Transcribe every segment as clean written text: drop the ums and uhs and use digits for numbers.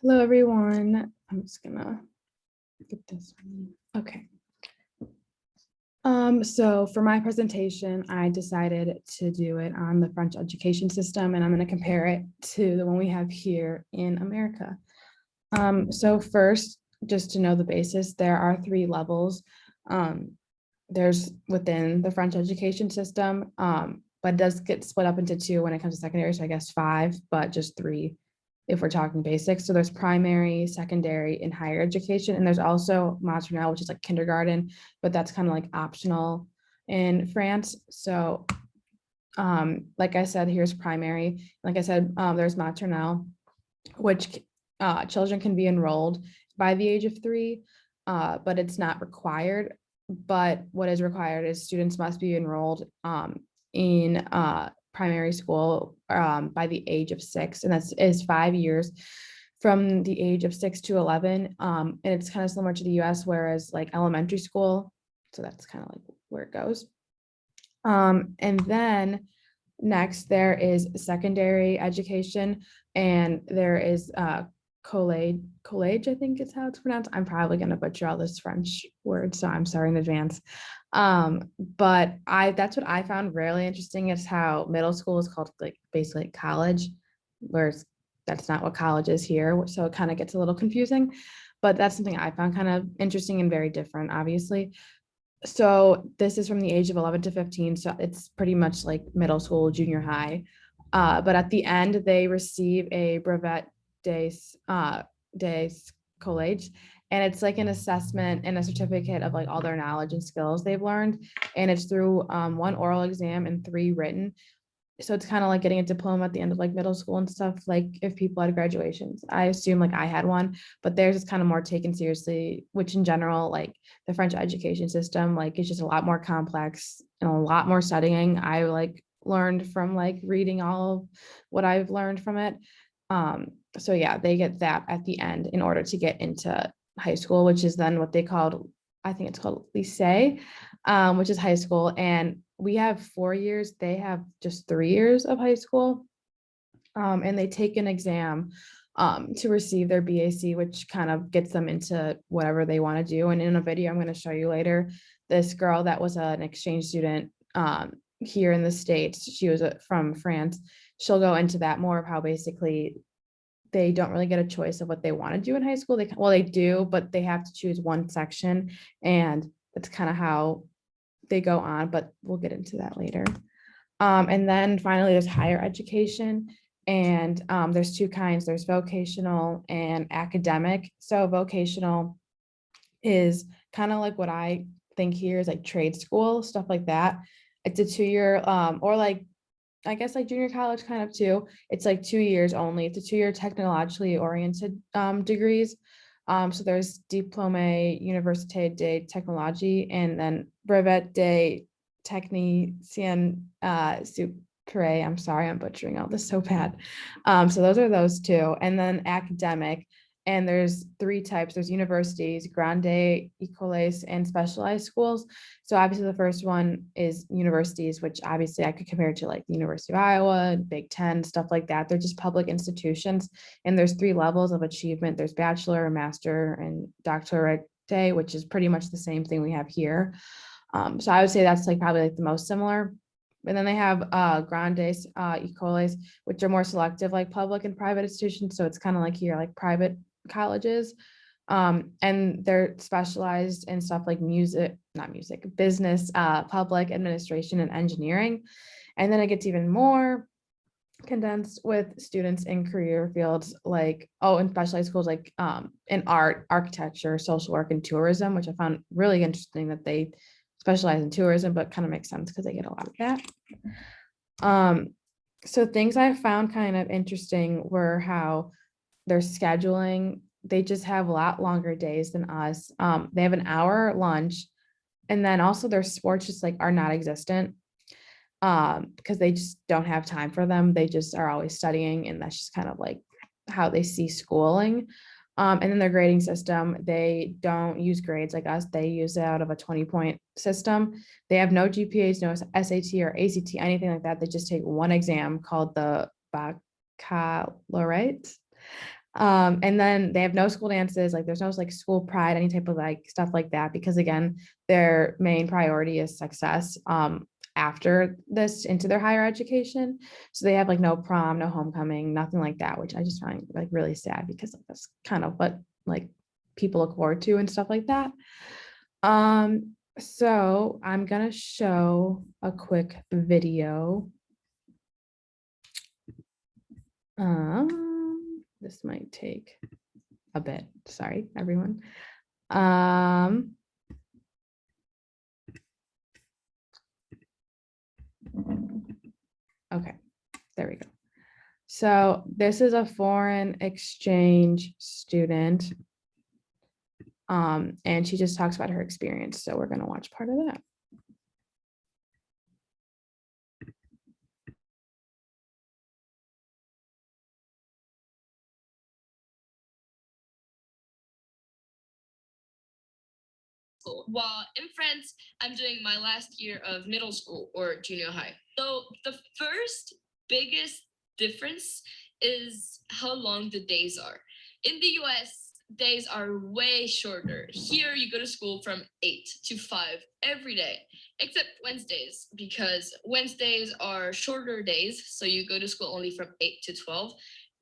Hello, everyone. I'm just gonna get this one. Okay. So for my presentation, I decided to do it on the French education system, and I'm going to compare it to the one we have here in America. So first, just to know the basis, there are three levels. There's within the French education system, but it does get split up into two when it comes to secondary, so I guess five, but just three if we're talking basics. So there's primary, secondary, and higher education. And there's also maternelle, which is like kindergarten, but that's kind of like optional in France. So like I said, here's primary. Like I said, there's maternelle, which children can be enrolled by the age of 3, but it's not required. But what is required is students must be enrolled in primary school by the age of 6, and that's is 5 years from the age of 6 to 11. And it's kind of similar to the US, whereas like elementary school, so that's kind of like where it goes. And then next there is secondary education, and there is college, I think is how it's pronounced. I'm probably going to butcher all this French word, so I'm sorry in advance. But that's what I found really interesting is how middle school is called like basically college, whereas that's not what college is here. So it kind of gets a little confusing, but that's something I found kind of interesting and very different, obviously. So this is from the age of 11 to 15. So it's pretty much like middle school, junior high. But at the end, they receive a brevet des college. And it's like an assessment and a certificate of like all their knowledge and skills they've learned. And it's through one oral exam and 3 written. So it's kind of like getting a diploma at the end of like middle school and stuff, like if people had graduations. I assume like I had one, but theirs is kind of more taken seriously, which in general, like the French education system, like it's just a lot more complex and a lot more studying. I like learned from like reading all of what I've learned from it. So yeah, they get that at the end in order to get into high school, which is then what they called, I think it's called lycée, which is high school. And we have 4 years, they have just 3 years of high school. And they take an exam to receive their BAC, which kind of gets them into whatever they want to do. And in a video I'm going to show you later, this girl that was an exchange student here in the States, she was from France. She'll go into that more of how basically they don't really get a choice of what they want to do in high school. They do, but they have to choose one section, and that's kind of how they go on, but we'll get into that later. And then finally, there's higher education, and there's two kinds. There's vocational and academic. So vocational is kind of like what I think here is like trade school, stuff like that. It's a 2-year, or like I guess like junior college kind of too. It's like 2 years only. It's a 2-year technologically oriented degrees. So there's Diplôme Université de Technologie and then Brevet de Technicien Supéré. I'm sorry, I'm butchering all this so bad. So those are those two. And then academic. And there's 3 types. There's universities, grande écoles, and specialized schools. So obviously the first one is universities, which obviously I could compare to like the University of Iowa, Big Ten, stuff like that. They're just public institutions. And there's 3 levels of achievement. There's bachelor, master, and doctorate, which is pretty much the same thing we have here. So I would say that's like probably like the most similar. And then they have grandes écoles, which are more selective, like public and private institutions. So it's kind of like here, like private colleges. And they're specialized in stuff like music, not music, business, public administration, and engineering. And then it gets even more condensed with students in career fields like, oh, in specialized schools like in art, architecture, social work, and tourism, which I found really interesting that they specialize in tourism, but kind of makes sense because they get a lot of that. So things I found kind of interesting were how their scheduling, they just have a lot longer days than us. They have an hour lunch, and then also their sports just like are not existent because they just don't have time for them. They just are always studying, and that's just kind of like how they see schooling. And then their grading system, they don't use grades like us. They use it out of a 20-point system. They have no GPAs, no SAT or ACT, anything like that. They just take one exam called the baccalaureate. And then they have no school dances, like there's no like school pride, any type of like stuff like that, because again, their main priority is success after this into their higher education. So they have like no prom, no homecoming, nothing like that, which I just find like really sad because that's kind of what like people look forward to and stuff like that. So I'm gonna show a quick video. This might take a bit. Sorry, everyone. Okay, there we go. So this is a foreign exchange student. And she just talks about her experience. So we're going to watch part of that. While in France, I'm doing my last year of middle school or junior high. So the first biggest difference is how long the days are. In the US, days are way shorter. Here, you go to school from 8 to 5 every day, except Wednesdays, because Wednesdays are shorter days. So you go to school only from 8 to 12.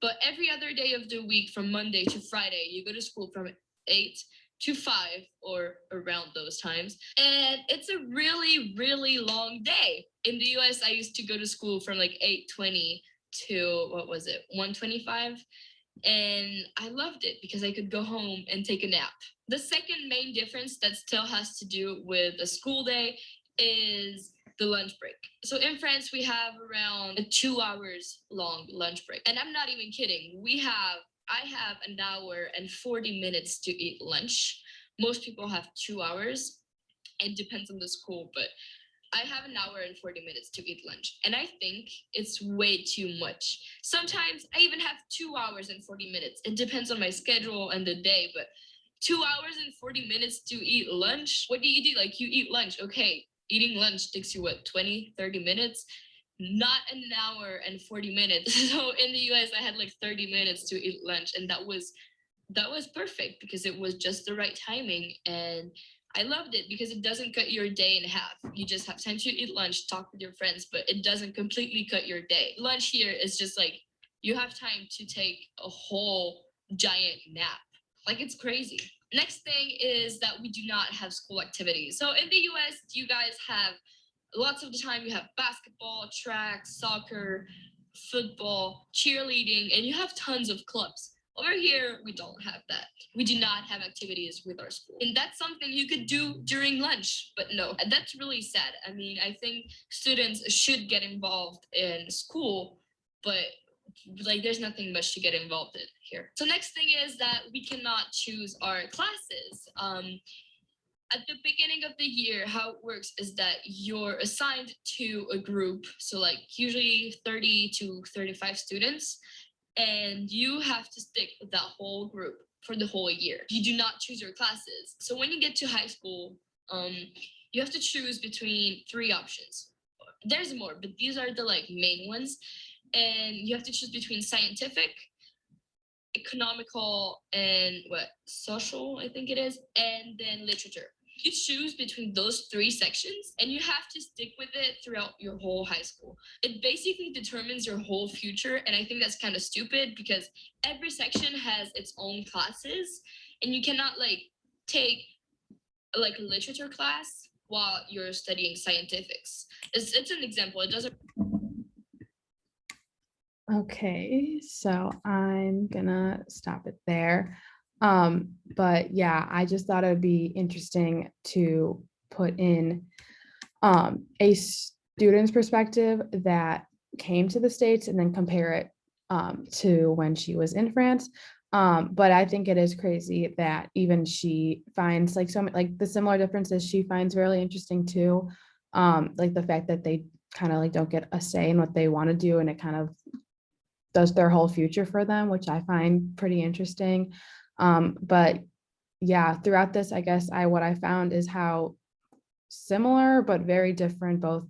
But every other day of the week, from Monday to Friday, you go to school from 8 to 5 or around those times. And it's a really, really long day. In the US, I used to go to school from like 8:20 to what was it, 1:25. And I loved it because I could go home and take a nap. The second main difference that still has to do with a school day is the lunch break. So in France, we have around a 2 hours long lunch break. And I'm not even kidding. I have an hour and 40 minutes to eat lunch. Most people have 2 hours. It depends on the school, but I have an hour and 40 minutes to eat lunch. And I think it's way too much. Sometimes I even have 2 hours and 40 minutes. It depends on my schedule and the day, but 2 hours and 40 minutes to eat lunch? What do you do? Like, you eat lunch. Okay, eating lunch takes you what, 20, 30 minutes? Not an hour and 40 minutes. So in the US, I had like 30 minutes to eat lunch, and that was perfect because it was just the right timing. And I loved it because it doesn't cut your day in half. You just have time to eat lunch, talk with your friends, but it doesn't completely cut your day. Lunch here is just like you have time to take a whole giant nap. Like, it's crazy. Next thing is that we do not have school activities. So in the US, you guys have lots of the time you have basketball, track, soccer, football, cheerleading, and you have tons of clubs. Over here, we don't have that. We do not have activities with our school. And that's something you could do during lunch, but no, and that's really sad. I mean, I think students should get involved in school, but like there's nothing much to get involved in here. So next thing is that we cannot choose our classes. At the beginning of the year, how it works is that you're assigned to a group, so like usually 30 to 35 students, and you have to stick with that whole group for the whole year. You do not choose your classes. So when you get to high school, you have to choose between three options. There's more, but these are the like main ones. And you have to choose between scientific, economical, and what, social, I think it is, and then literature. You choose between those three sections and you have to stick with it throughout your whole high school. It basically determines your whole future, and I think that's kind of stupid because every section has its own classes, and you cannot like take like a literature class while you're studying scientifics. It's an example. It doesn't. Okay, so I'm gonna stop it there. But yeah, I just thought it would be interesting to put in a student's perspective that came to the States and then compare it to when she was in France. But I think it is crazy that even she finds like so like the similar differences she finds really interesting too. Like the fact that they kind of like don't get a say in what they want to do, and it kind of does their whole future for them, which I find pretty interesting. But yeah, throughout this, I guess what I found is how similar but very different both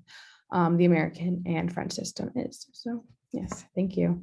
the American and French system is. So yes, thank you.